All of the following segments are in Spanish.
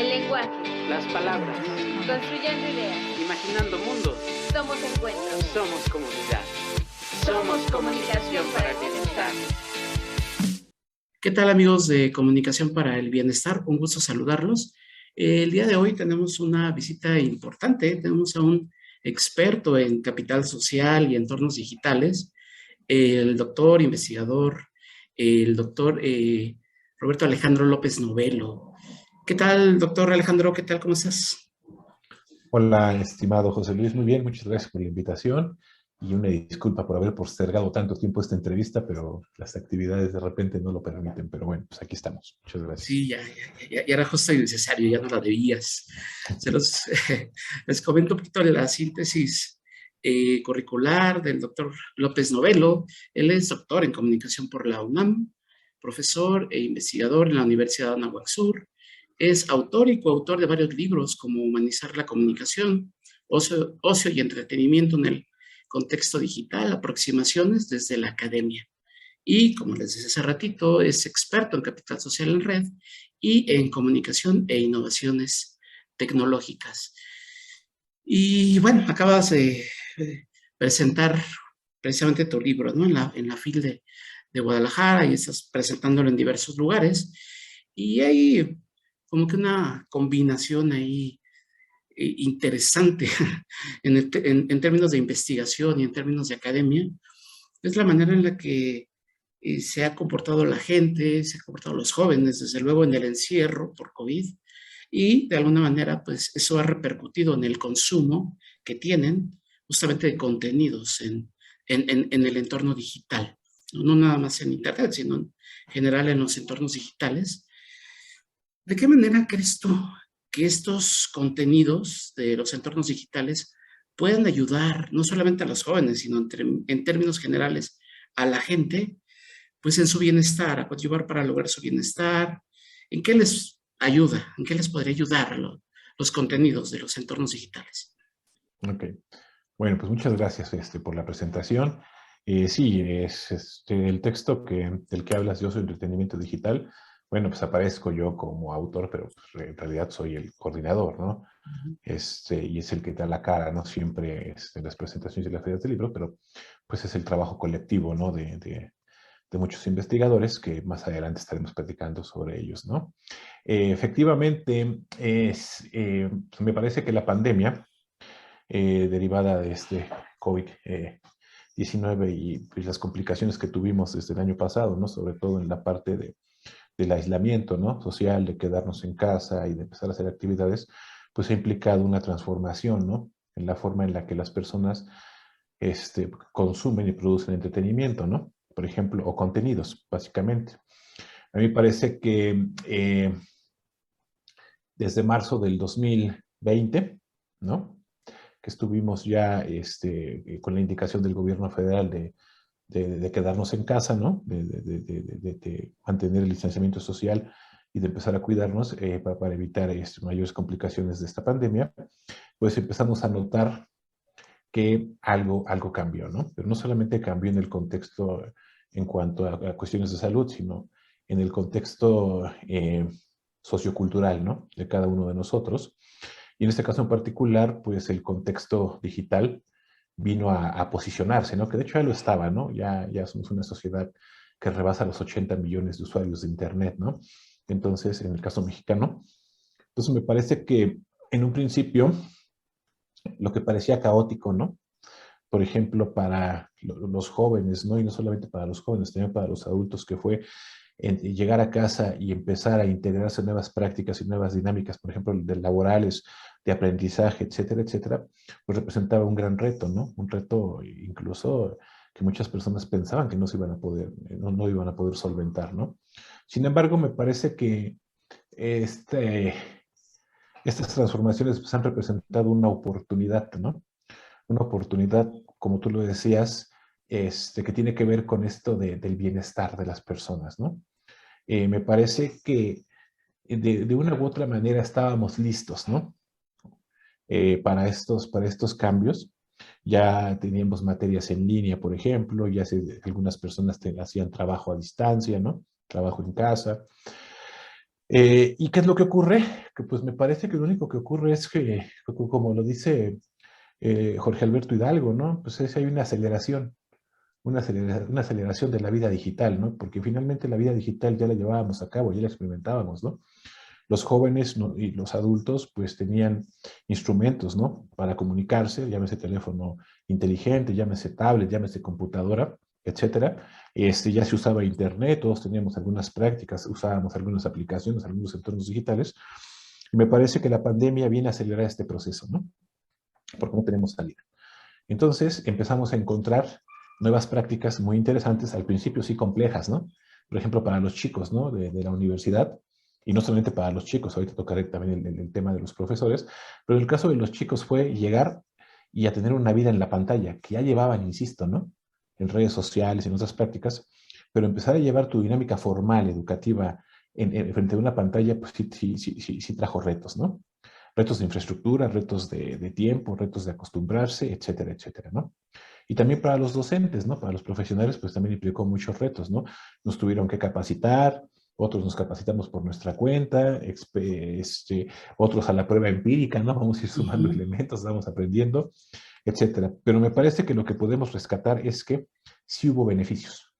El lenguaje. Las palabras. Construyendo ideas. Imaginando mundos. Somos encuentros. Somos comunidad. Somos comunicación para el bienestar. ¿Qué tal, amigos de Comunicación para el Bienestar? Un gusto saludarlos. El día de hoy tenemos una visita importante. Tenemos a un experto en capital social y entornos digitales, el doctor investigador, el doctor Roberto Alejandro López Novelo. ¿Qué tal, doctor Alejandro? ¿Qué tal? ¿Cómo estás? Hola, estimado José Luis. Muy bien, muchas gracias por la invitación y una disculpa por haber postergado tanto tiempo esta entrevista, pero las actividades de repente no lo permiten. Pero bueno, pues aquí estamos. Muchas gracias. Sí, ya era justo y necesario, ya no la debías. Les comento un poquito de la síntesis curricular del doctor López Novelo. Él es doctor en comunicación por la UNAM, profesor e investigador en la Universidad de Anáhuac Sur. Es autor y coautor de varios libros como Humanizar la comunicación, ocio y entretenimiento en el contexto digital, aproximaciones desde la academia. Y, como les decía hace ratito, es experto en capital social en red y en comunicación e innovaciones tecnológicas. Y bueno, acabas de presentar precisamente tu libro, ¿no? En la FIL de Guadalajara, y estás presentándolo en diversos lugares. Y hay como que una combinación ahí interesante en términos de investigación y en términos de academia. Es la manera en la que se ha comportado la gente, se han comportado los jóvenes, desde luego en el encierro por COVID, y de alguna manera pues eso ha repercutido en el consumo que tienen justamente de contenidos en el entorno digital, no nada más en Internet, sino en general en los entornos digitales. ¿De qué manera crees tú que estos contenidos de los entornos digitales puedan ayudar no solamente a los jóvenes, sino en términos generales a la gente, pues en su bienestar, a coadyuvar para lograr su bienestar? ¿En qué les ayuda? ¿En qué les podría ayudar los contenidos de los entornos digitales? Ok. Bueno, pues muchas gracias por la presentación. Sí, es el texto del que hablas, Yo soy entretenimiento digital. Bueno, pues aparezco yo como autor, pero pues, en realidad soy el coordinador, ¿no? Y es el que da la cara, ¿no? Siempre en las presentaciones y las ferias del libro, pero pues es el trabajo colectivo, ¿no? De muchos investigadores que más adelante estaremos platicando sobre ellos, ¿no? Efectivamente, me parece que la pandemia derivada de este COVID-19 y pues, las complicaciones que tuvimos desde el año pasado, ¿no? Sobre todo en la parte del aislamiento, ¿no? Social, de quedarnos en casa y de empezar a hacer actividades, pues ha implicado una transformación, ¿no? En la forma en la que las personas consumen y producen entretenimiento, ¿no? Por ejemplo, o contenidos, básicamente. A mí me parece que desde marzo del 2020, ¿no? Que estuvimos ya con la indicación del gobierno federal de quedarnos en casa, ¿no? De mantener el distanciamiento social y de empezar a cuidarnos para evitar mayores complicaciones de esta pandemia, pues empezamos a notar que algo cambió, ¿no? Pero no solamente cambió en el contexto en cuanto a cuestiones de salud, sino en el contexto sociocultural, ¿no? De cada uno de nosotros. Y en este caso en particular, pues el contexto digital vino a posicionarse, ¿no? Que de hecho ya lo estaba, ¿no? Ya somos una sociedad que rebasa los 80 millones de usuarios de Internet, ¿no? Entonces, en el caso mexicano, entonces me parece que en un principio lo que parecía caótico, ¿no? Por ejemplo, para los jóvenes, ¿no? Y no solamente para los jóvenes, también para los adultos, que fue llegar a casa y empezar a integrarse en nuevas prácticas y nuevas dinámicas, por ejemplo, de laborales, de aprendizaje, etcétera, etcétera, pues representaba un gran reto, ¿no? Un reto incluso que muchas personas pensaban que no se iban a poder, no iban a poder solventar, ¿no? Sin embargo, me parece que estas transformaciones pues, han representado una oportunidad, ¿no? Una oportunidad, como tú lo decías, que tiene que ver con esto del bienestar de las personas, ¿no? Me parece que de una u otra manera estábamos listos, ¿no? Para estos cambios. Ya teníamos materias en línea, por ejemplo, algunas personas hacían trabajo a distancia, ¿no? Trabajo en casa. ¿Y qué es lo que ocurre? Que pues me parece que lo único que ocurre es que, como lo dice Jorge Alberto Hidalgo, ¿no? Pues hay una aceleración de la vida digital, ¿no? Porque finalmente la vida digital ya la llevábamos a cabo, ya la experimentábamos, ¿no? Los jóvenes y los adultos pues tenían instrumentos, ¿no? Para comunicarse, llámese teléfono inteligente, llámese tablet, llámese computadora, etcétera. Ya se usaba internet, todos teníamos algunas prácticas, usábamos algunas aplicaciones, algunos entornos digitales. Y me parece que la pandemia viene a acelerar este proceso, ¿no? Porque no tenemos salida. Entonces empezamos a encontrar nuevas prácticas muy interesantes, al principio sí complejas, ¿no? Por ejemplo, para los chicos, ¿no? De la universidad, y no solamente para los chicos, ahorita tocaré también el tema de los profesores, pero en el caso de los chicos fue llegar y a tener una vida en la pantalla, que ya llevaban, insisto, ¿no? En redes sociales, en otras prácticas, pero empezar a llevar tu dinámica formal, educativa, frente a una pantalla, pues sí trajo retos, ¿no? Retos de infraestructura, retos de tiempo, retos de acostumbrarse, etcétera, etcétera, ¿no? Y también para los docentes, ¿no? Para los profesionales, pues también implicó muchos retos, ¿no? Nos tuvieron que capacitar, otros nos capacitamos por nuestra cuenta, otros a la prueba empírica, ¿no? Vamos a ir sumando elementos, vamos aprendiendo, etcétera. Pero me parece que lo que podemos rescatar es que sí hubo beneficios,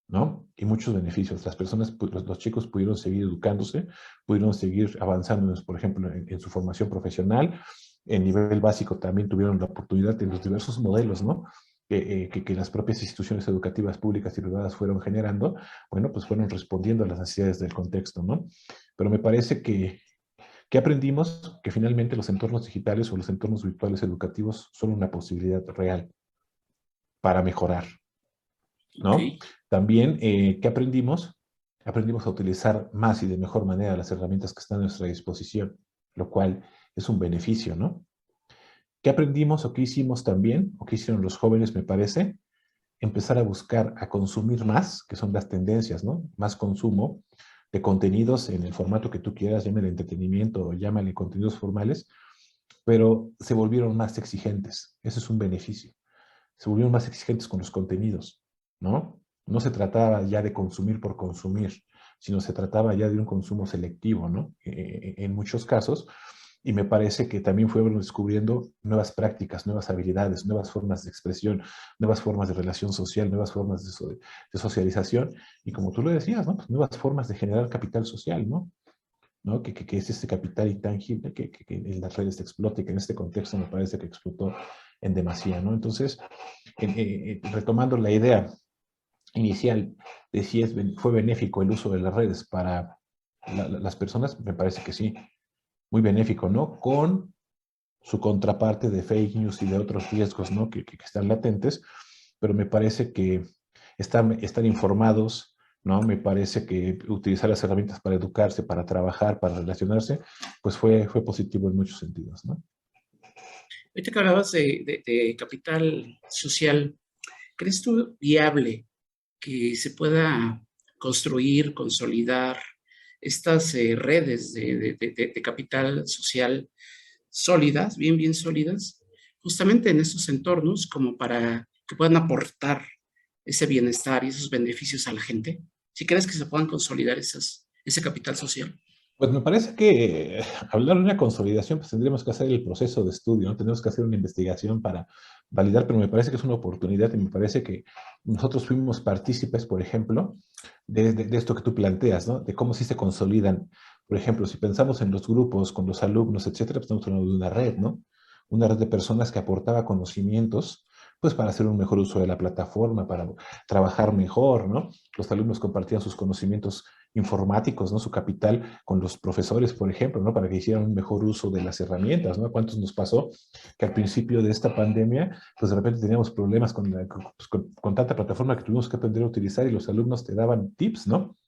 ¿no? Y muchos beneficios. Las personas, los chicos pudieron seguir educándose, pudieron seguir avanzando, por ejemplo, en su formación profesional. En nivel básico también tuvieron la oportunidad en los diversos modelos, ¿no? Que las propias instituciones educativas públicas y privadas fueron generando, bueno, pues fueron respondiendo a las necesidades del contexto, ¿no? Pero me parece que aprendimos que finalmente los entornos digitales o los entornos virtuales educativos son una posibilidad real para mejorar, ¿no? Ok. También, ¿qué aprendimos? Aprendimos a utilizar más y de mejor manera las herramientas que están a nuestra disposición, lo cual es un beneficio, ¿no? ¿Qué aprendimos o qué hicimos también, o qué hicieron los jóvenes, me parece? Empezar a buscar, a consumir más, que son las tendencias, ¿no? Más consumo de contenidos en el formato que tú quieras, llámale entretenimiento o llámale contenidos formales, pero se volvieron más exigentes. Eso es un beneficio. Se volvieron más exigentes con los contenidos, ¿no? No se trataba ya de consumir por consumir, sino se trataba ya de un consumo selectivo, ¿no? En muchos casos. Y me parece que también fueron descubriendo nuevas prácticas, nuevas habilidades, nuevas formas de expresión, nuevas formas de relación social, nuevas formas de socialización. Y como tú lo decías, ¿no? Pues nuevas formas de generar capital social, ¿no? ¿No? Que es este capital intangible que en las redes explota y que en este contexto me parece que explotó en demasía, ¿no? Entonces, retomando la idea inicial de si fue benéfico el uso de las redes para las personas, me parece que sí, muy benéfico, ¿no? Con su contraparte de fake news y de otros riesgos, ¿no? Que están latentes, pero me parece que estar informados, ¿no? Me parece que utilizar las herramientas para educarse, para trabajar, para relacionarse, pues fue positivo en muchos sentidos, ¿no? Ahorita que hablabas de capital social, ¿crees tú viable que se pueda construir, consolidar estas redes de capital social sólidas, bien sólidas, justamente en estos entornos como para que puedan aportar ese bienestar y esos beneficios a la gente? ¿Si crees que se puedan consolidar ese capital social? Pues me parece que hablar de una consolidación, pues tendríamos que hacer el proceso de estudio, ¿no? Tenemos que hacer una investigación para validar, pero me parece que es una oportunidad y me parece que nosotros fuimos partícipes, por ejemplo, de esto que tú planteas, ¿no? De cómo sí se consolidan. Por ejemplo, si pensamos en los grupos, con los alumnos, etcétera, pues estamos hablando de una red, ¿no? Una red de personas que aportaba conocimientos, pues para hacer un mejor uso de la plataforma, para trabajar mejor, ¿no? Los alumnos compartían sus conocimientos informáticos, ¿no? Su capital con los profesores, por ejemplo, ¿no? Para que hicieran un mejor uso de las herramientas, ¿no? ¿Cuántos nos pasó que al principio de esta pandemia, pues de repente teníamos problemas con tanta plataforma que tuvimos que aprender a utilizar y los alumnos te daban tips, ¿no?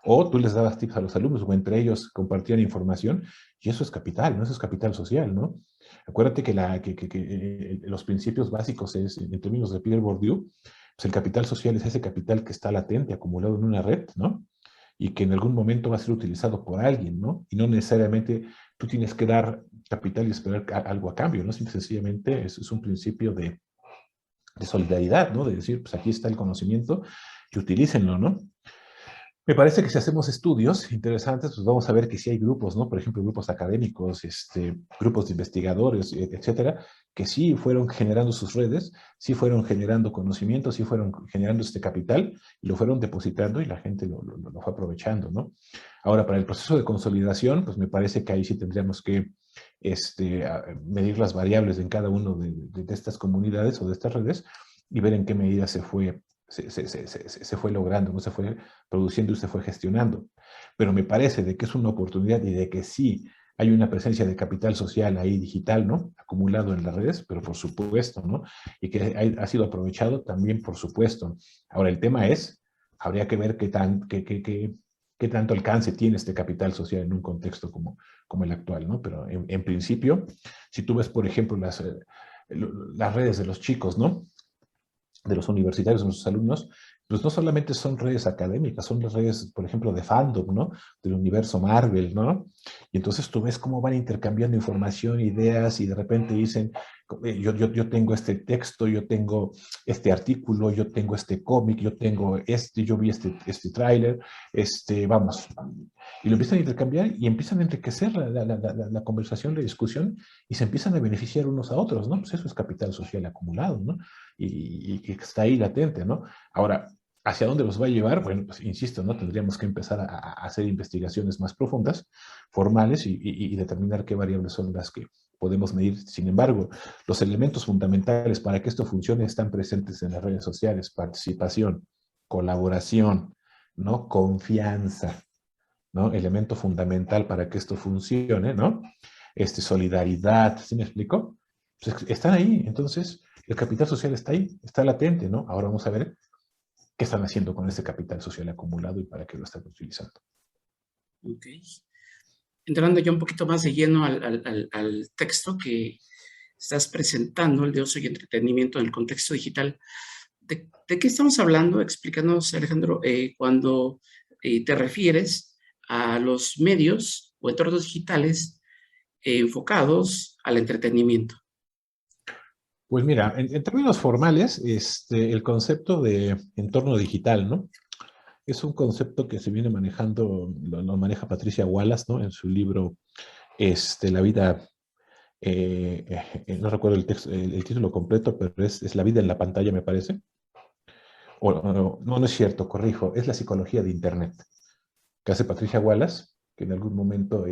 O tú les dabas tips a los alumnos o entre ellos compartían información y eso es capital, ¿no? Eso es capital social, ¿no? Acuérdate que los principios básicos es, en términos de Pierre Bourdieu, pues el capital social es ese capital que está latente, acumulado en una red, ¿no? Y que en algún momento va a ser utilizado por alguien, ¿no? Y no necesariamente tú tienes que dar capital y esperar algo a cambio, ¿no? Sencillamente es un principio de solidaridad, ¿no? De decir, pues aquí está el conocimiento y utilícenlo, ¿no? Me parece que si hacemos estudios interesantes, pues vamos a ver que sí hay grupos, ¿no? Por ejemplo, grupos académicos, grupos de investigadores, etcétera, que sí fueron generando sus redes, sí fueron generando conocimiento, sí fueron generando este capital, y lo fueron depositando y la gente lo fue aprovechando, ¿no? Ahora, para el proceso de consolidación, pues me parece que ahí sí tendríamos que medir las variables en cada uno de estas comunidades o de estas redes y ver en qué medida se fue logrando, no se fue produciendo y se fue gestionando. Pero me parece de que es una oportunidad y de que sí hay una presencia de capital social ahí digital, ¿no? Acumulado en las redes, pero por supuesto, ¿no? Y que ha sido aprovechado también, por supuesto. Ahora, el tema es, habría que ver qué tanto alcance tiene este capital social en un contexto como el actual, ¿no? Pero en principio, si tú ves, por ejemplo, las redes de los chicos, ¿no? De los universitarios, de nuestros alumnos, pues no solamente son redes académicas, son las redes, por ejemplo, de fandom, ¿no? Del universo Marvel, ¿no? Y entonces tú ves cómo van intercambiando información, ideas, y de repente dicen, yo tengo este texto, yo tengo este artículo, yo tengo este cómic, yo vi este tráiler, vamos. Y lo empiezan a intercambiar y empiezan a enriquecer la conversación, la discusión, y se empiezan a beneficiar unos a otros, ¿no? Pues eso es capital social acumulado, ¿no? Y que está ahí latente, ¿no? Ahora, ¿hacia dónde los va a llevar? Bueno, pues insisto, ¿no? Tendríamos que empezar a hacer investigaciones más profundas, formales, y determinar qué variables son las que podemos medir. Sin embargo, los elementos fundamentales para que esto funcione están presentes en las redes sociales: participación, colaboración, ¿no? Confianza, ¿no? Elemento fundamental para que esto funcione, ¿no? Solidaridad, ¿sí me explico? Pues están ahí, entonces el capital social está ahí, está latente, ¿no? Ahora vamos a ver qué están haciendo con ese capital social acumulado y para qué lo están utilizando. Ok. Entrando ya un poquito más de lleno al texto que estás presentando, el de ocio y entretenimiento en el contexto digital, ¿de qué estamos hablando? Explícanos, Alejandro, cuando te refieres a los medios o entornos digitales enfocados al entretenimiento. Pues mira, en términos formales, el concepto de entorno digital, ¿no? Es un concepto que se viene manejando, lo maneja Patricia Wallace, ¿no? En su libro, La vida, no recuerdo el título completo, pero es La vida en la pantalla, me parece. No es cierto, corrijo, es La psicología de Internet, que hace Patricia Wallace, que en algún momento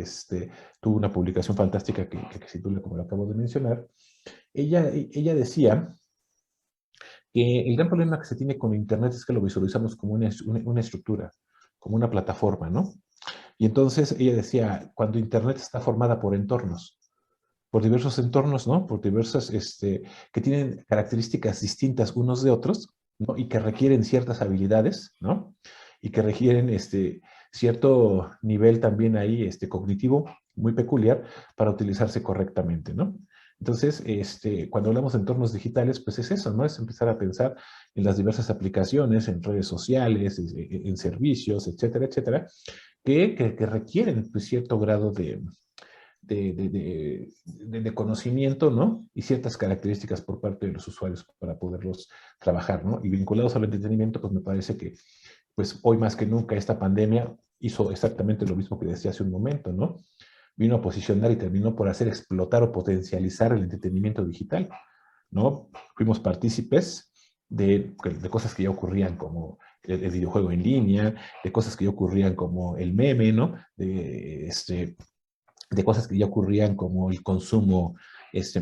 tuvo una publicación fantástica que se titula, como lo acabo de mencionar. Ella decía que el gran problema que se tiene con Internet es que lo visualizamos como una estructura, como una plataforma, ¿no? Y entonces ella decía, cuando Internet está formada por entornos, por diversos entornos, ¿no? Por diversas, que tienen características distintas unos de otros, ¿no? Y que requieren ciertas habilidades, ¿no? Y que requieren cierto nivel también ahí, cognitivo muy peculiar para utilizarse correctamente, ¿no? Entonces, cuando hablamos de entornos digitales, pues es eso, ¿no? Es empezar a pensar en las diversas aplicaciones, en redes sociales, en servicios, etcétera, etcétera, que requieren pues, cierto grado de conocimiento, ¿no? Y ciertas características por parte de los usuarios para poderlos trabajar, ¿no? Y vinculados al entretenimiento, pues me parece que, pues hoy más que nunca, esta pandemia hizo exactamente lo mismo que decía hace un momento, ¿no? Vino a posicionar y terminó por hacer explotar o potencializar el entretenimiento digital, ¿no? Fuimos partícipes de cosas que ya ocurrían como el videojuego en línea, de cosas que ya ocurrían como el meme, ¿no? De cosas que ya ocurrían como el consumo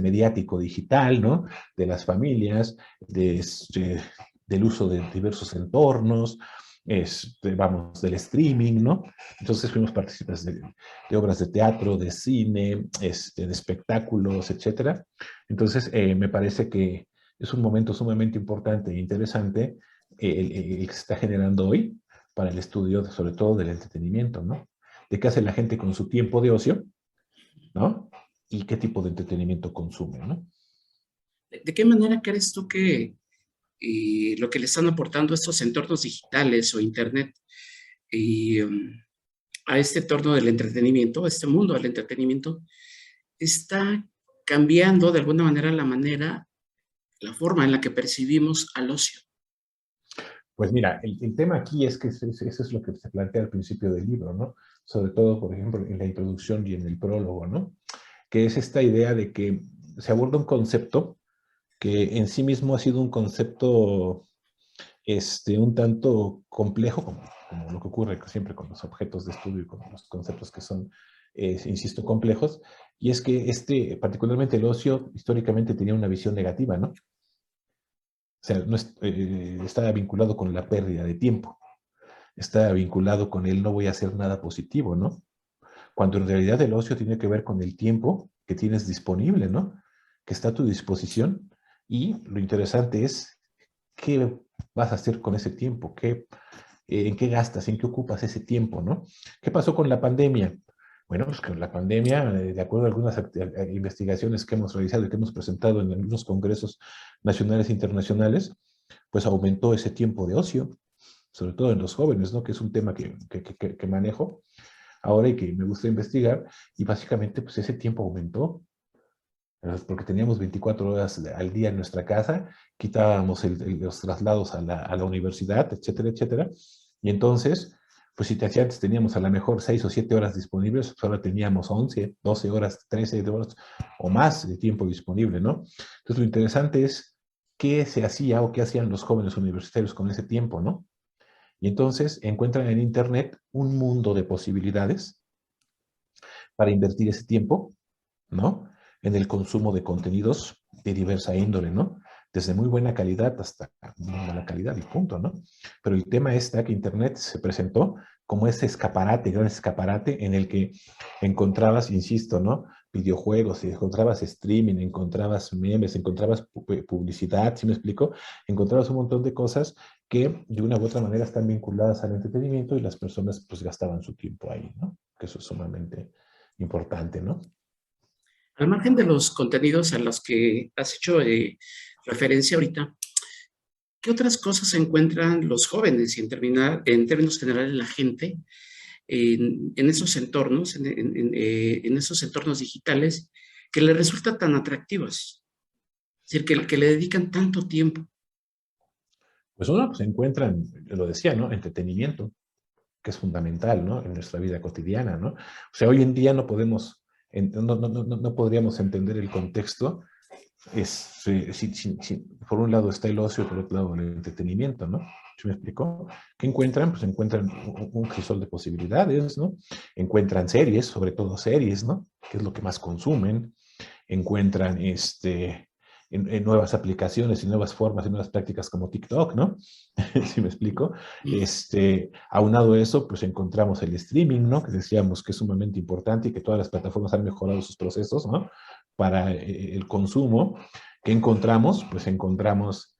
mediático digital, ¿no? De las familias, del uso de diversos entornos, vamos, del streaming, ¿no? Entonces fuimos partícipes de obras de teatro, de cine, de espectáculos, etcétera. Entonces me parece que es un momento sumamente importante e interesante el que se está generando hoy para el estudio, sobre todo del entretenimiento, ¿no? De qué hace la gente con su tiempo de ocio, ¿no? Y qué tipo de entretenimiento consume, ¿no? ¿De qué manera crees tú que lo que le están aportando estos entornos digitales o Internet a este entorno del entretenimiento, a este mundo del entretenimiento, está cambiando de alguna manera la forma en la que percibimos al ocio? Pues mira, el tema aquí es que eso es lo que se plantea al principio del libro, ¿no? Sobre todo, por ejemplo, en la introducción y en el prólogo, ¿no? Que es esta idea de que se aborda un concepto que en sí mismo ha sido un concepto un tanto complejo, como lo que ocurre siempre con los objetos de estudio y con los conceptos que son, insisto, complejos, y es que particularmente el ocio, históricamente tenía una visión negativa, ¿no? O sea, no estaba vinculado con la pérdida de tiempo, estaba vinculado con el no voy a hacer nada positivo, ¿no? Cuando en realidad el ocio tiene que ver con el tiempo que tienes disponible, ¿no? Que está a tu disposición, y lo interesante es qué vas a hacer con ese tiempo, en qué gastas, en qué ocupas ese tiempo, ¿no? ¿Qué pasó con la pandemia? Bueno, pues con la pandemia, de acuerdo a algunas investigaciones que hemos realizado y que hemos presentado en algunos congresos nacionales e internacionales, pues aumentó ese tiempo de ocio, sobre todo en los jóvenes, ¿no? Que es un tema que manejo ahora y que me gusta investigar, y básicamente pues ese tiempo aumentó, porque teníamos 24 horas al día en nuestra casa, quitábamos los traslados a la universidad, etcétera, etcétera, y entonces, pues si antes teníamos a lo mejor 6 o 7 horas disponibles, pues ahora teníamos 11, 12 horas, 13 horas o más de tiempo disponible, ¿no? Entonces lo interesante es qué se hacía o qué hacían los jóvenes universitarios con ese tiempo, ¿no? Y entonces encuentran en Internet un mundo de posibilidades para invertir ese tiempo, ¿no? En el consumo de contenidos de diversa índole, ¿no? Desde muy buena calidad hasta muy mala calidad y punto, ¿no? Pero el tema está que Internet se presentó como ese escaparate, gran escaparate en el que encontrabas, insisto, ¿no? Videojuegos, encontrabas streaming, encontrabas memes, encontrabas publicidad, ¿sí me explico? Encontrabas un montón de cosas que de una u otra manera están vinculadas al entretenimiento, y las personas pues gastaban su tiempo ahí, ¿no? Que eso es sumamente importante, ¿no? Al margen de los contenidos a los que has hecho referencia ahorita, ¿qué otras cosas encuentran los jóvenes y en términos generales la gente en esos entornos, en esos entornos digitales que les resulta tan atractivos? Es decir, que le dedican tanto tiempo. Pues uno pues, encuentran, lo decía, ¿no? Entretenimiento, que es fundamental, ¿no? En nuestra vida cotidiana, ¿no? O sea, hoy en día no podemos, no podríamos entender el contexto. Por un lado está el ocio, por otro lado el entretenimiento, ¿no? ¿Sí me explicó? ¿Qué encuentran? Pues encuentran un crisol de posibilidades, ¿no? Encuentran series, sobre todo series, ¿no? Que es lo que más consumen. Encuentran en nuevas aplicaciones y nuevas formas y nuevas prácticas como TikTok, ¿no? ¿Sí me explico? Aunado a eso, pues encontramos el streaming, ¿no? Que decíamos que es sumamente importante y que todas las plataformas han mejorado sus procesos, ¿no? Para el consumo. ¿Qué encontramos? Pues encontramos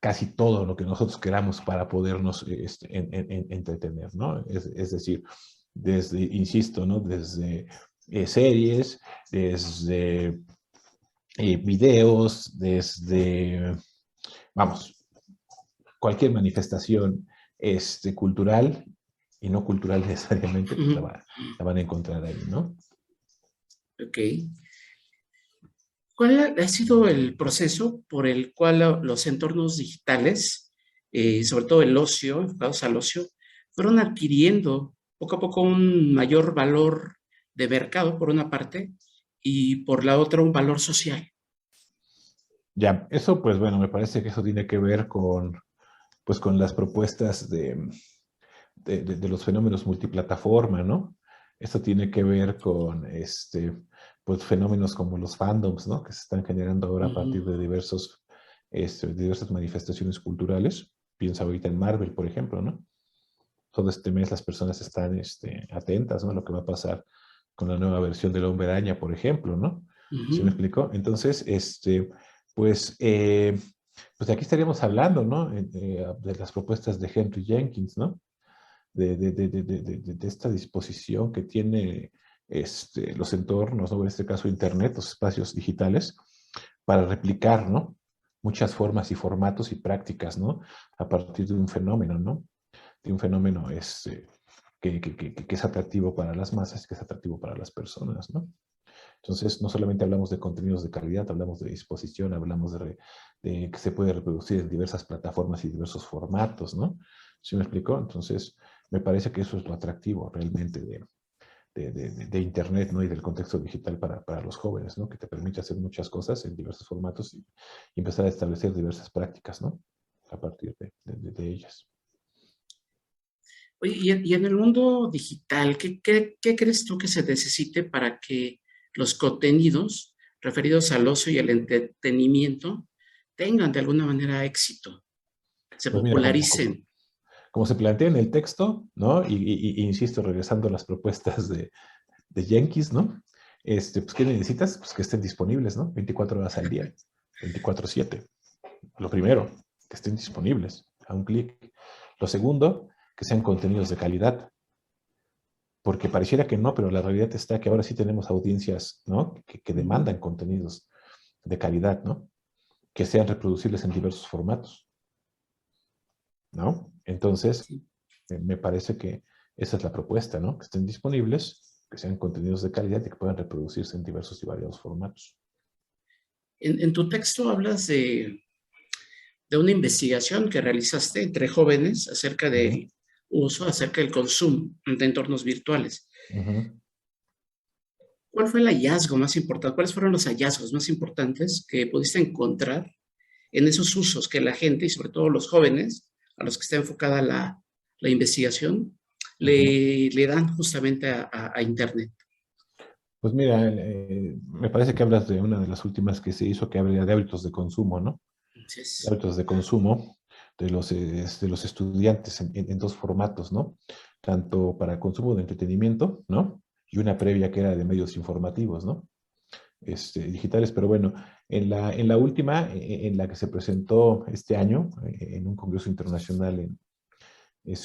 casi todo lo que nosotros queramos para podernos entretener, ¿no? Es decir, desde, insisto, ¿no? Desde series, desde videos, desde, vamos, cualquier manifestación cultural y no cultural necesariamente, pues la van a encontrar ahí, ¿no? Ok. ¿Cuál ha sido el proceso por el cual los entornos digitales, sobre todo el ocio, enfocados al ocio, fueron adquiriendo poco a poco un mayor valor de mercado, por una parte, y por la otra un valor social? Ya, eso pues bueno, me parece que eso tiene que ver pues, con las propuestas de los fenómenos multiplataforma, ¿no? Esto tiene que ver con pues, fenómenos como los fandoms, ¿no? Que se están generando ahora a partir de diversas manifestaciones culturales. Piensa ahorita en Marvel, por ejemplo, ¿no? Todo este mes las personas están atentas, ¿no? A lo que va a pasar con la nueva versión del Hombre Araña, por ejemplo, ¿no? ¿Sí me explico? Entonces, pues, pues de aquí estaríamos hablando, ¿no? De las propuestas de Henry Jenkins, ¿no? De esta disposición que tiene los entornos, ¿no? En este caso Internet, los espacios digitales, para replicar, ¿no? Muchas formas y formatos y prácticas, ¿no? A partir de un fenómeno, ¿no? De un fenómeno que es atractivo para las masas, que es atractivo para las personas, ¿no? Entonces, no solamente hablamos de contenidos de calidad, hablamos de disposición, hablamos de que se puede reproducir en diversas plataformas y diversos formatos, ¿no? ¿Sí me explicó? Entonces, me parece que eso es lo atractivo realmente de Internet, ¿no? Y del contexto digital para los jóvenes, ¿no? Que te permite hacer muchas cosas en diversos formatos y empezar a establecer diversas prácticas, ¿no? A partir de ellas. Oye, y en el mundo digital, ¿qué crees tú que se necesite para que los contenidos referidos al ocio y el entretenimiento tengan de alguna manera éxito, se Pues mira, popularicen? como se plantea en el texto, ¿no? Y insisto, regresando a las propuestas de Jenkins, ¿no? Pues, ¿qué necesitas? Pues que estén disponibles, ¿no? 24 horas al día, 24/7. Lo primero, que estén disponibles a un clic. Lo segundo, que sean contenidos de calidad. Porque pareciera que no, pero la realidad está que ahora sí tenemos audiencias, ¿no? Que demandan contenidos de calidad, ¿no? Que sean reproducibles en diversos formatos, ¿no? Entonces, Sí. me parece que esa es la propuesta, ¿no? Que estén disponibles, que sean contenidos de calidad y que puedan reproducirse en diversos y variados formatos. En tu texto hablas de una investigación que realizaste entre jóvenes acerca Ujú, del uso, acerca del consumo de entornos virtuales. ujú. ¿Cuál fue el hallazgo más importante? ¿Cuáles fueron los hallazgos más importantes que pudiste encontrar en esos usos que la gente y sobre todo los jóvenes, a los que está enfocada la investigación, Ujú. le dan justamente a Internet? Pues mira, me parece que hablas de una de las últimas que se hizo que habla de hábitos de consumo, ¿no? Entonces, Hábitos de consumo de los estudiantes en dos formatos, ¿no? Tanto para consumo de entretenimiento, ¿no? Y una previa que era de medios informativos, ¿no? Digitales, pero bueno, en la última, en la que se presentó este año, en un congreso internacional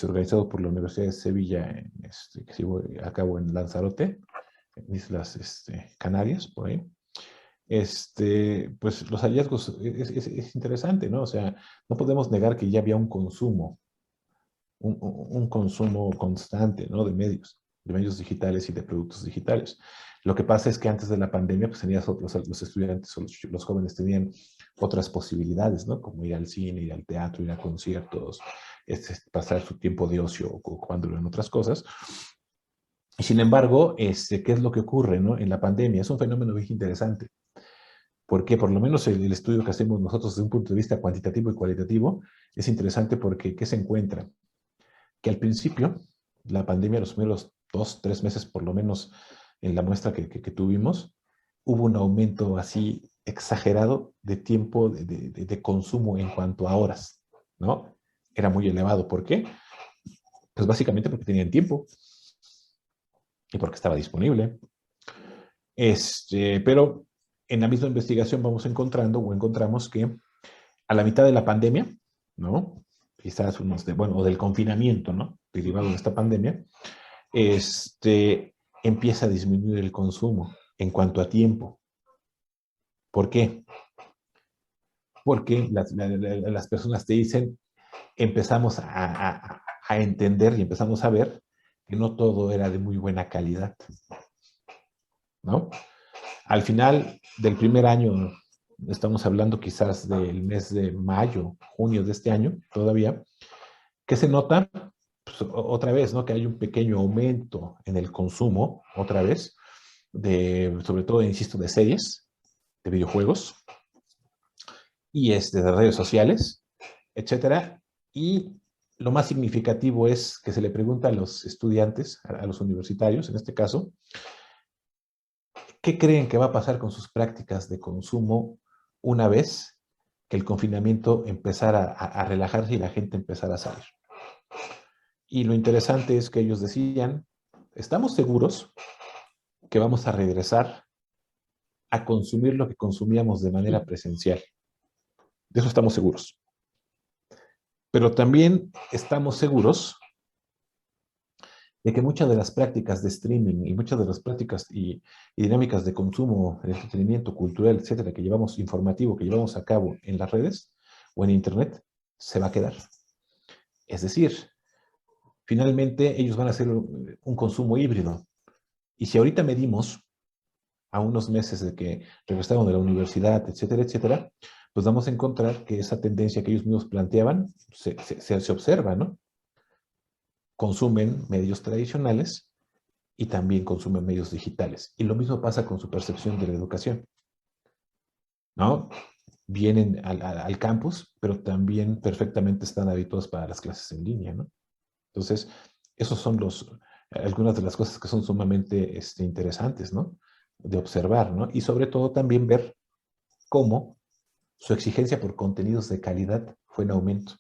organizado por la Universidad de Sevilla, que se llevó a cabo en Lanzarote, en Islas Canarias, por ahí. Pues los hallazgos es interesante, ¿no? O sea, no podemos negar que ya había un consumo, un consumo constante, ¿no? De medios digitales y de productos digitales. Lo que pasa es que antes de la pandemia, pues los estudiantes o los jóvenes tenían otras posibilidades, ¿no? Como ir al cine, ir al teatro, ir a conciertos, pasar su tiempo de ocio ocupándolo en otras cosas. Y sin embargo, ¿qué es lo que ocurre, ¿no? En la pandemia es un fenómeno muy interesante, porque por lo menos el estudio que hacemos nosotros desde un punto de vista cuantitativo y cualitativo es interesante porque ¿qué se encuentra? Que al principio, la pandemia, los primeros 2, 3 meses por lo menos en la muestra que tuvimos, hubo un aumento así exagerado de tiempo de consumo en cuanto a horas, ¿no? Era muy elevado. ¿Por qué? Pues básicamente porque tenían tiempo y porque estaba disponible. Pero en la misma investigación vamos encontrando o encontramos que a la mitad de la pandemia, ¿no? Quizás bueno, o del confinamiento, ¿no? Derivado de esta pandemia, empieza a disminuir el consumo en cuanto a tiempo. ¿Por qué? Porque las personas te dicen, empezamos a entender y empezamos a ver que no todo era de muy buena calidad, ¿no? Al final del primer año, estamos hablando quizás del mes de mayo, junio de este año, todavía, ¿qué se nota? Pues, otra vez, ¿no? Que hay un pequeño aumento en el consumo, otra vez, sobre todo, insisto, de series, de videojuegos y de redes sociales, etcétera. Y lo más significativo es que se le pregunta a los estudiantes, a los universitarios, en este caso, ¿qué creen que va a pasar con sus prácticas de consumo una vez que el confinamiento empezara a relajarse y la gente empezara a salir? Y lo interesante es que ellos decían, estamos seguros que vamos a regresar a consumir lo que consumíamos de manera presencial. De eso estamos seguros. Pero también estamos seguros de que muchas de las prácticas de streaming y muchas de las prácticas y dinámicas de consumo, de entretenimiento cultural, etcétera, que llevamos informativo, que llevamos a cabo en las redes o en Internet, se va a quedar. Es decir, finalmente ellos van a hacer un consumo híbrido. Y si ahorita medimos a unos meses de que regresaron de la universidad, etcétera, etcétera, pues vamos a encontrar que esa tendencia que ellos mismos planteaban se observa, ¿no? Consumen medios tradicionales y también consumen medios digitales. Y lo mismo pasa con su percepción de la educación, ¿no? Vienen al campus, pero también perfectamente están habituados para las clases en línea, ¿no? Entonces, esos son algunas de las cosas que son sumamente interesantes, ¿no? De observar, ¿no? Y sobre todo también ver cómo su exigencia por contenidos de calidad fue en aumento.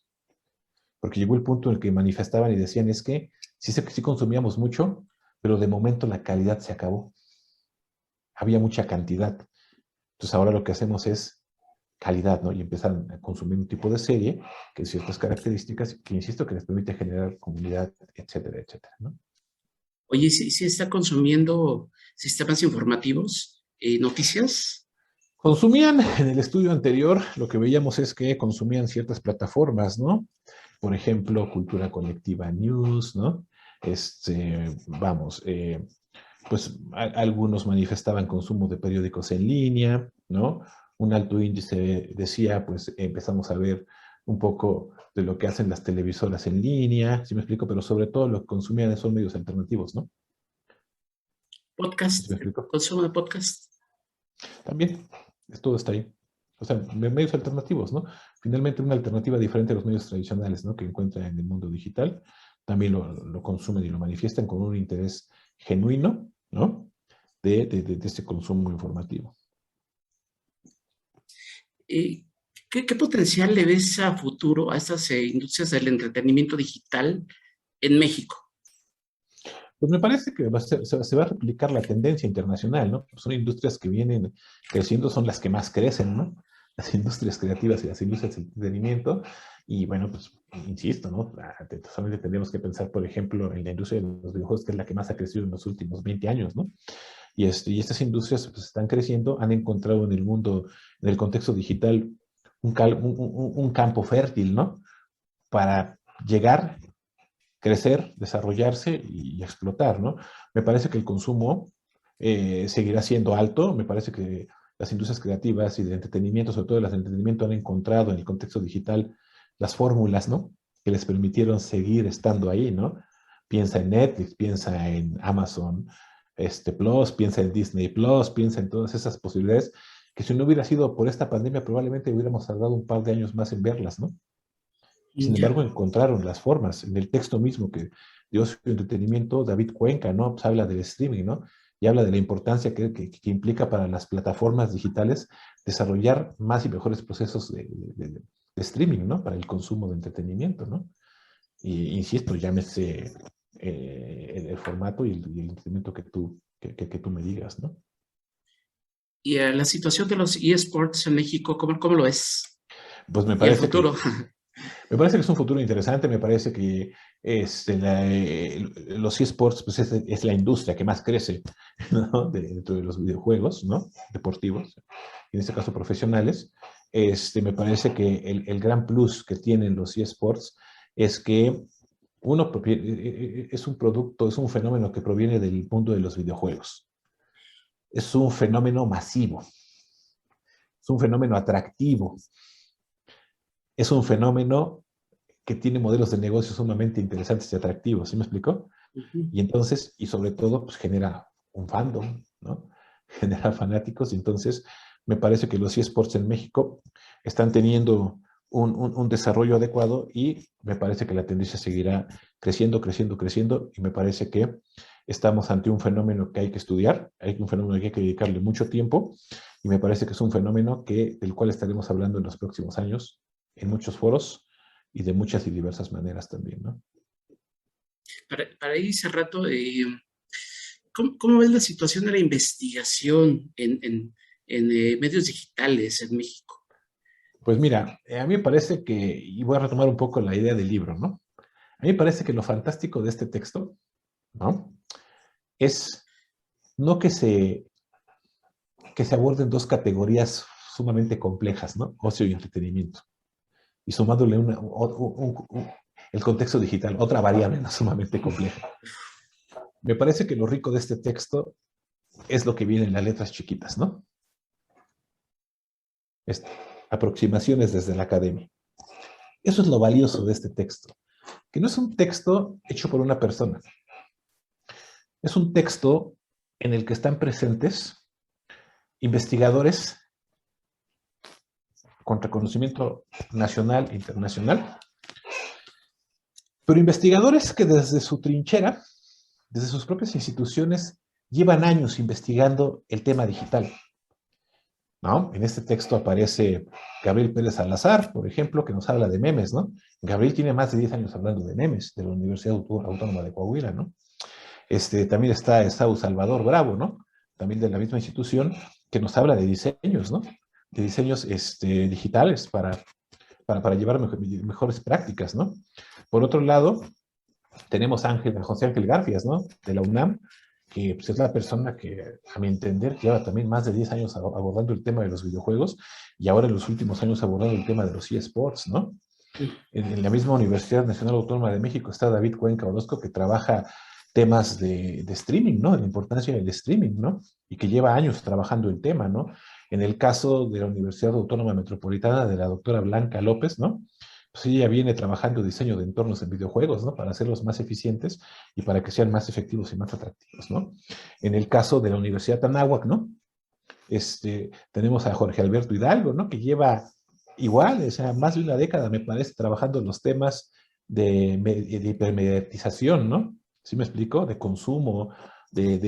Porque llegó el punto en el que manifestaban y decían es que sí consumíamos mucho, pero de momento la calidad se acabó. Había mucha cantidad. Entonces ahora lo que hacemos es calidad, ¿no? Y empiezan a consumir un tipo de serie que ciertas características que, insisto, que les permite generar comunidad, etcétera, etcétera, ¿no? Oye, ¿sí está consumiendo sistemas informativos, noticias? Consumían en el estudio anterior, lo que veíamos es que consumían ciertas plataformas, ¿no? Por ejemplo, Cultura Colectiva News, ¿no? Pues algunos manifestaban consumo de periódicos en línea, ¿no? Un alto índice decía, pues empezamos a ver un poco de lo que hacen las televisoras en línea, ¿sí me explico? Pero sobre todo lo que consumían son medios alternativos, ¿no? ¿Sí Podcast, me explico? consumo de podcast. También, todo está ahí. O sea, medios alternativos, ¿no? Finalmente una alternativa diferente a los medios tradicionales, ¿no? Que encuentran en el mundo digital, también lo consumen y lo manifiestan con un interés genuino, ¿no? De este consumo informativo. ¿Qué potencial le ves a futuro a estas industrias del entretenimiento digital en México? Pues me parece que se va a replicar la tendencia internacional, ¿no? Son industrias que vienen creciendo, son las que más crecen, ¿no? Las industrias creativas y las industrias del entretenimiento. Y bueno, pues insisto, ¿no? Solamente tendríamos que pensar, por ejemplo, en la industria de los videojuegos, que es la que más ha crecido en los últimos 20 años, ¿no? Y estas industrias pues, están creciendo, han encontrado en el mundo, en el contexto digital, un campo fértil, ¿no? Para llegar, crecer, desarrollarse y explotar, ¿no? Me parece que el consumo seguirá siendo alto, me parece que las industrias creativas y de entretenimiento, sobre todo las de entretenimiento, han encontrado en el contexto digital las fórmulas, ¿no? Que les permitieron seguir estando ahí, ¿no? Piensa en Netflix, piensa en Amazon Plus, piensa en Disney Plus, piensa en todas esas posibilidades que si no hubiera sido por esta pandemia probablemente hubiéramos tardado un par de años más en verlas, ¿no? Sin embargo, encontraron las formas. En el texto mismo que de ocio y entretenimiento, David Cuenca, ¿no? Pues habla del streaming, ¿no? Y habla de la importancia que implica para las plataformas digitales desarrollar más y mejores procesos de streaming, ¿no? Para el consumo de entretenimiento, ¿no? Y insisto, llámese el formato y el entretenimiento que tú me digas, ¿no? Y la situación de los eSports en México, ¿cómo lo ves? Pues me Y el parece futuro. Me parece que es un futuro interesante, me parece que los eSports pues es la industria que más crece, ¿no? Dentro de los videojuegos, ¿no? Deportivos, en este caso profesionales. Me parece que el gran plus que tienen los eSports es que uno es un producto, es un fenómeno que proviene del mundo de los videojuegos. Es un fenómeno masivo, es un fenómeno atractivo, es un fenómeno que tiene modelos de negocio sumamente interesantes y atractivos, ¿sí me explicó? Y entonces, y sobre todo, pues genera un fandom, ¿no? Genera fanáticos, y entonces me parece que los eSports en México están teniendo un desarrollo adecuado y me parece que la tendencia seguirá creciendo, creciendo, creciendo, y me parece que estamos ante un fenómeno que hay que estudiar, hay un fenómeno que hay que dedicarle mucho tiempo, y me parece que es un fenómeno del cual estaremos hablando en los próximos años, en muchos foros, y de muchas y diversas maneras también, ¿no? Para ir cerrando, ¿cómo ves la situación de la investigación en medios digitales en México? Pues mira, a mí me parece que, y voy a retomar un poco la idea del libro, ¿no? A mí me parece que lo fantástico de este texto, ¿no? Es no que se aborden dos categorías sumamente complejas, ¿no? Ocio y entretenimiento. Y sumándole el contexto digital, otra variable, ¿no? Sumamente compleja. Me parece que lo rico de este texto es lo que viene en las letras chiquitas, ¿no? Aproximaciones desde la academia. Eso es lo valioso de este texto, que no es un texto hecho por una persona. Es un texto en el que están presentes investigadores con reconocimiento nacional e internacional, pero investigadores que desde su trinchera, desde sus propias instituciones, llevan años investigando el tema digital, ¿no? En este texto aparece Gabriel Pérez Salazar, por ejemplo, que nos habla de memes, ¿no? Gabriel tiene más de 10 años hablando de memes, de la Universidad Autónoma de Coahuila, ¿no? También está Esaú Salvador Bravo, ¿no? También de la misma institución, que nos habla de diseños, ¿no? De diseños digitales para llevar mejores prácticas, ¿no? Por otro lado, tenemos a José Ángel Garfias, ¿no? De la UNAM, que pues, es la persona que, a mi entender, lleva también más de 10 años abordando el tema de los videojuegos y ahora en los últimos años abordando el tema de los eSports, ¿no? En la misma Universidad Nacional Autónoma de México está David Cuenca Orozco, que trabaja temas de streaming, ¿no? De la importancia del streaming, ¿no? Y que lleva años trabajando el tema, ¿no? En el caso de la Universidad Autónoma Metropolitana de la doctora Blanca López, ¿no? Pues ella viene trabajando diseño de entornos en videojuegos, ¿no? Para hacerlos más eficientes y para que sean más efectivos y más atractivos, ¿no? En el caso de la Universidad Anáhuac, ¿no? Tenemos a Jorge Alberto Hidalgo, ¿no? Que lleva igual, o sea, más de una década, me parece, trabajando en los temas de hipermediatización, ¿no? ¿Sí me explico? De consumo, de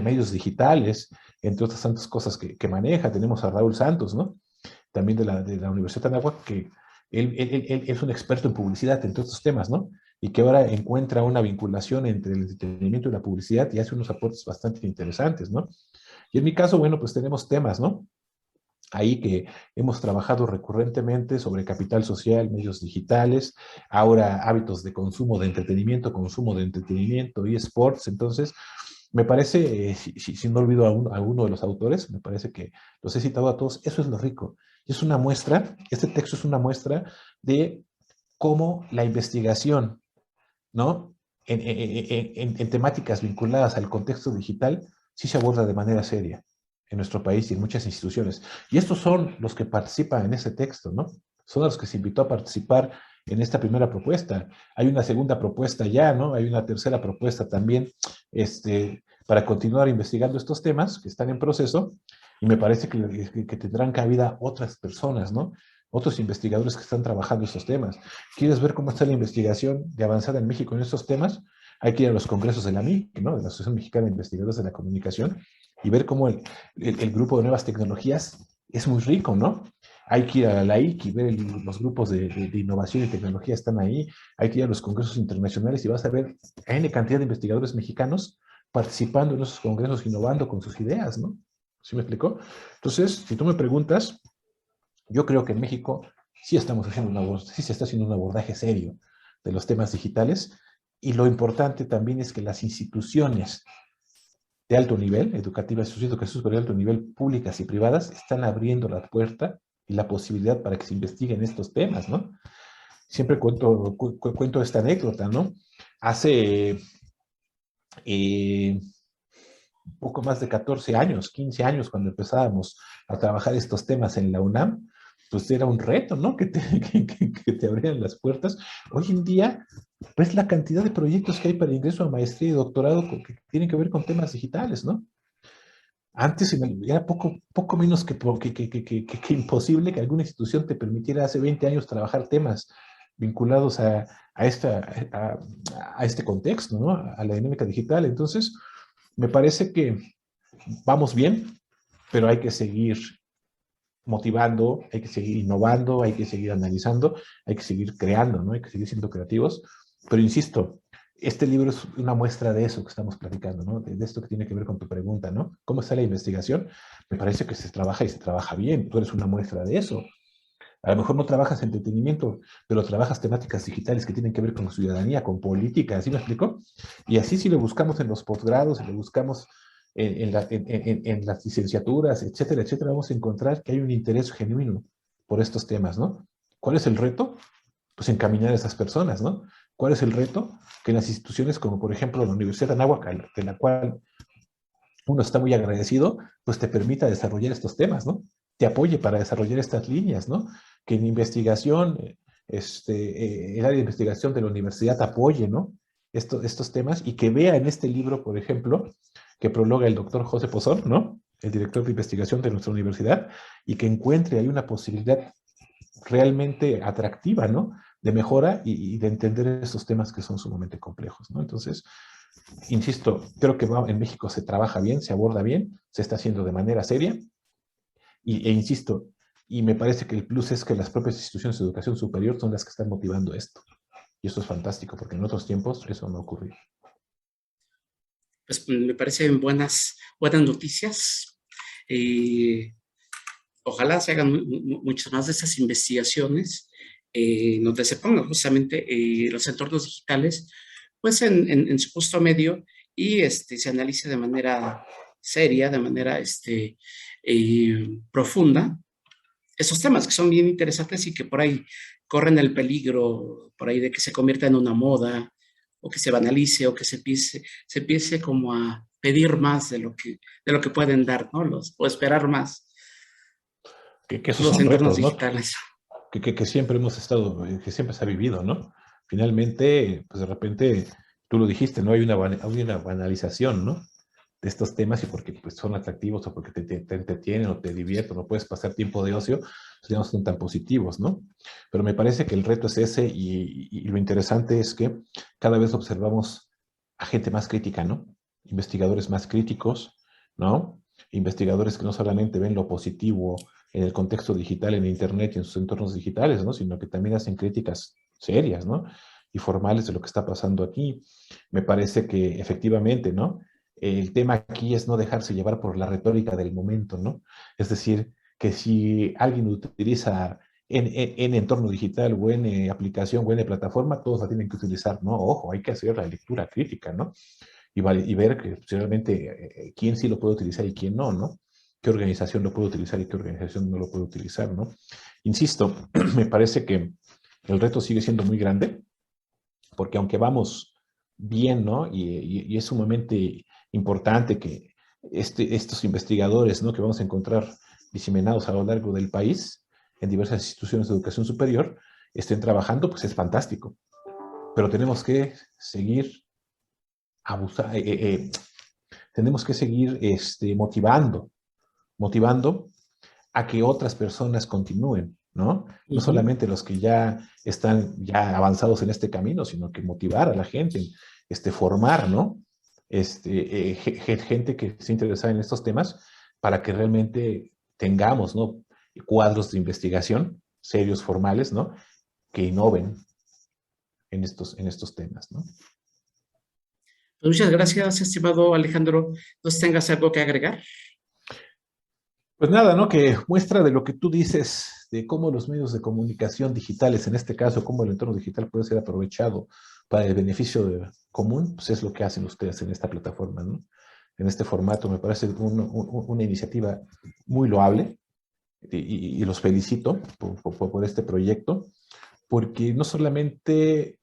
medios digitales, entre otras tantas cosas que maneja. Tenemos a Raúl Santos, ¿no? También de la Universidad de Anáhuac, que él es un experto en publicidad, entre otros temas, ¿no? Y que ahora encuentra una vinculación entre el entretenimiento y la publicidad y hace unos aportes bastante interesantes, ¿no? Y en mi caso, bueno, pues tenemos temas, ¿no? Ahí que hemos trabajado recurrentemente sobre capital social, medios digitales, ahora hábitos de consumo de entretenimiento, eSports. Entonces, me parece, si no olvido a uno de los autores, me parece que los he citado a todos, eso es lo rico. Es una muestra, este texto es una muestra de cómo la investigación, ¿no? En temáticas vinculadas al contexto digital, sí se aborda de manera seria en nuestro país y en muchas instituciones. Y estos son los que participan en ese texto, ¿no? Son los que se invitó a participar en esta primera propuesta. Hay una segunda propuesta ya, ¿no? Hay una tercera propuesta también, para continuar investigando estos temas que están en proceso, y me parece que tendrán cabida otras personas, ¿no? Otros investigadores que están trabajando estos temas. ¿Quieres ver cómo está la investigación de avanzada en México en estos temas? Hay que ir a los congresos de la MIC, ¿no? De la Asociación Mexicana de Investigadores de la Comunicación, y ver cómo el grupo de nuevas tecnologías es muy rico, ¿no? Hay que ir a la IC y ver los grupos de innovación y tecnología están ahí. Hay que ir a los congresos internacionales y vas a ver N cantidad de investigadores mexicanos participando en esos congresos, innovando con sus ideas, ¿no? ¿Sí me explicó? Entonces, si tú me preguntas, yo creo que en México sí estamos haciendo sí se está haciendo un abordaje serio de los temas digitales, y lo importante también es que las instituciones de alto nivel, educativas, instituciones de alto nivel, públicas y privadas, están abriendo la puerta y la posibilidad para que se investiguen estos temas, ¿no? Siempre cuento esta anécdota, ¿no? Hace poco más de 14 años, 15 años, cuando empezábamos a trabajar estos temas en la UNAM, pues era un reto, ¿no? Que te abrieran las puertas. Hoy en día, pues la cantidad de proyectos que hay para ingreso a maestría y doctorado que tienen que ver con temas digitales, ¿no? Antes era poco menos que imposible que alguna institución te permitiera hace 20 años trabajar temas vinculados a este contexto, ¿no? A la dinámica digital. Entonces, me parece que vamos bien, pero hay que seguir motivando, hay que seguir innovando, hay que seguir analizando, hay que seguir creando, ¿no? Hay que seguir siendo creativos. Pero insisto, este libro es una muestra de eso que estamos platicando, ¿no? De esto que tiene que ver con tu pregunta, ¿no? ¿Cómo está la investigación? Me parece que se trabaja y se trabaja bien. Tú eres una muestra de eso. A lo mejor no trabajas entretenimiento, pero trabajas temáticas digitales que tienen que ver con ciudadanía, con política, ¿sí me explico? Y así si lo buscamos en los posgrados, si lo buscamos en las licenciaturas, etcétera, etcétera, vamos a encontrar que hay un interés genuino por estos temas, ¿no? ¿Cuál es el reto? Pues encaminar a esas personas, ¿no? ¿Cuál es el reto? Que en las instituciones como por ejemplo la Universidad de Anáhuac, de la cual uno está muy agradecido, pues te permita desarrollar estos temas, ¿no? Te apoye para desarrollar estas líneas, ¿no? Que en investigación, el área de investigación de la universidad apoye, ¿no? Estos temas y que vea en este libro, por ejemplo, que prologa el doctor José Pozón, ¿no? El director de investigación de nuestra universidad, y que encuentre ahí una posibilidad realmente atractiva, ¿no? De mejora y de entender estos temas que son sumamente complejos, ¿no? Entonces, insisto, creo que en México se trabaja bien, se aborda bien, se está haciendo de manera seria, insisto, y me parece que el plus es que las propias instituciones de educación superior son las que están motivando esto. Y eso es fantástico, porque en otros tiempos eso no ocurrió. Pues me parecen buenas noticias. Ojalá se hagan muchas más de estas investigaciones, donde se pongan justamente los entornos digitales, pues en su justo medio, y se analice de manera seria, de manera profunda, esos temas que son bien interesantes y que por ahí corren el peligro, por ahí de que se convierta en una moda, o que se banalice, o que se empiece como a pedir más de lo que pueden dar, ¿no? O esperar más Que esos los son entornos retos, ¿no? digitales. Que siempre hemos estado, que siempre se ha vivido, ¿no? Finalmente, pues de repente, tú lo dijiste, ¿no? Hay una banalización, ¿no? De estos temas, y porque pues, son atractivos o porque te entretienen o te divierten o puedes pasar tiempo de ocio, pues ya no son tan positivos, ¿no? Pero me parece que el reto es ese, y lo interesante es que cada vez observamos a gente más crítica, ¿no? Investigadores más críticos, ¿no? Investigadores que no solamente ven lo positivo en el contexto digital, en Internet y en sus entornos digitales, ¿no? Sino que también hacen críticas serias, ¿no? Y formales de lo que está pasando aquí. Me parece que efectivamente, ¿no? El tema aquí es no dejarse llevar por la retórica del momento, ¿no? Es decir, que si alguien utiliza en entorno digital o en aplicación o en plataforma, todos la tienen que utilizar, ¿no? Ojo, hay que hacer la lectura crítica, ¿no? Y ver que realmente quién sí lo puede utilizar y quién no, ¿no? Qué organización lo puede utilizar y qué organización no lo puede utilizar, ¿no? Insisto, me parece que el reto sigue siendo muy grande, porque aunque vamos bien, ¿no? Y es sumamente importante que estos investigadores, ¿no? Que vamos a encontrar diseminados a lo largo del país, en diversas instituciones de educación superior, estén trabajando, pues es fantástico. Pero tenemos que seguir tenemos que seguir motivando a que otras personas continúen, ¿no? No solamente los que ya están ya avanzados en este camino, sino que motivar a la gente, formar, ¿no? Gente que esté interesada en estos temas para que realmente tengamos, ¿no? Cuadros de investigación serios, formales, ¿no? Que innoven en estos temas, ¿no? Pues muchas gracias, estimado Alejandro. ¿No tengas algo que agregar? Pues nada, ¿no? Que muestra de lo que tú dices, de cómo los medios de comunicación digitales, en este caso, cómo el entorno digital puede ser aprovechado para el beneficio común, pues es lo que hacen ustedes en esta plataforma, ¿no? En este formato. Me parece una iniciativa muy loable, y los felicito por este proyecto, porque no solamente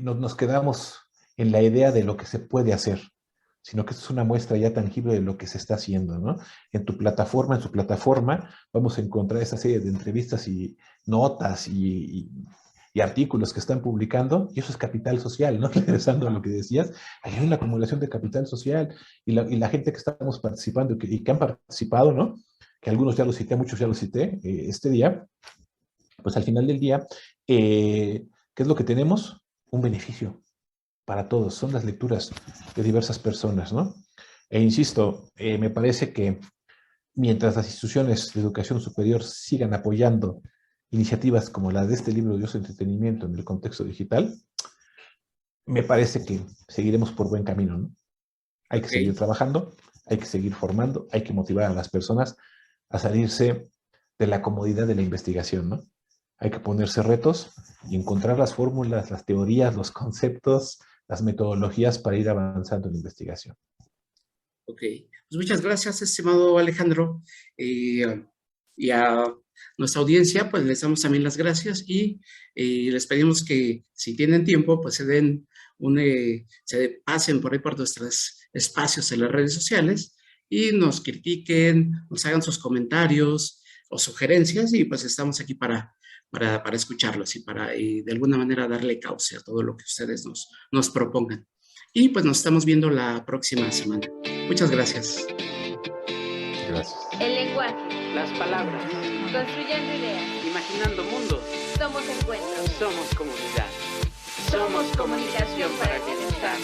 nos quedamos en la idea de lo que se puede hacer, sino que esto es una muestra ya tangible de lo que se está haciendo, ¿no? En su plataforma, vamos a encontrar esa serie de entrevistas y notas y artículos que están publicando, y eso es capital social, ¿no? Regresando a lo que decías, hay una acumulación de capital social, y la gente que estamos participando y que han participado, ¿no? Que algunos ya los cité, muchos ya los cité este día, pues al final del día, ¿qué es lo que tenemos? Un beneficio para todos, son las lecturas de diversas personas, ¿no? E insisto, me parece que mientras las instituciones de educación superior sigan apoyando iniciativas como la de este libro de uso entretenimiento en el contexto digital, me parece que seguiremos por buen camino, ¿no? Hay que seguir trabajando, hay que seguir formando, hay que motivar a las personas a salirse de la comodidad de la investigación, ¿no? Hay que ponerse retos y encontrar las fórmulas, las teorías, los conceptos, las metodologías para ir avanzando en la investigación. Ok, pues muchas gracias, estimado Alejandro. Y a nuestra audiencia, pues les damos también las gracias, y les pedimos que si tienen tiempo, pues se den se pasen por ahí por nuestros espacios en las redes sociales y nos critiquen, nos hagan sus comentarios o sugerencias y pues estamos aquí para escucharlos y para de alguna manera darle cauce a todo lo que ustedes nos propongan. Y pues nos estamos viendo la próxima semana. Muchas gracias. Gracias. El lenguaje, Las palabras. construyendo ideas. Imaginando mundos. Somos encuentros. Somos comunidad. Somos comunicación para el bienestar.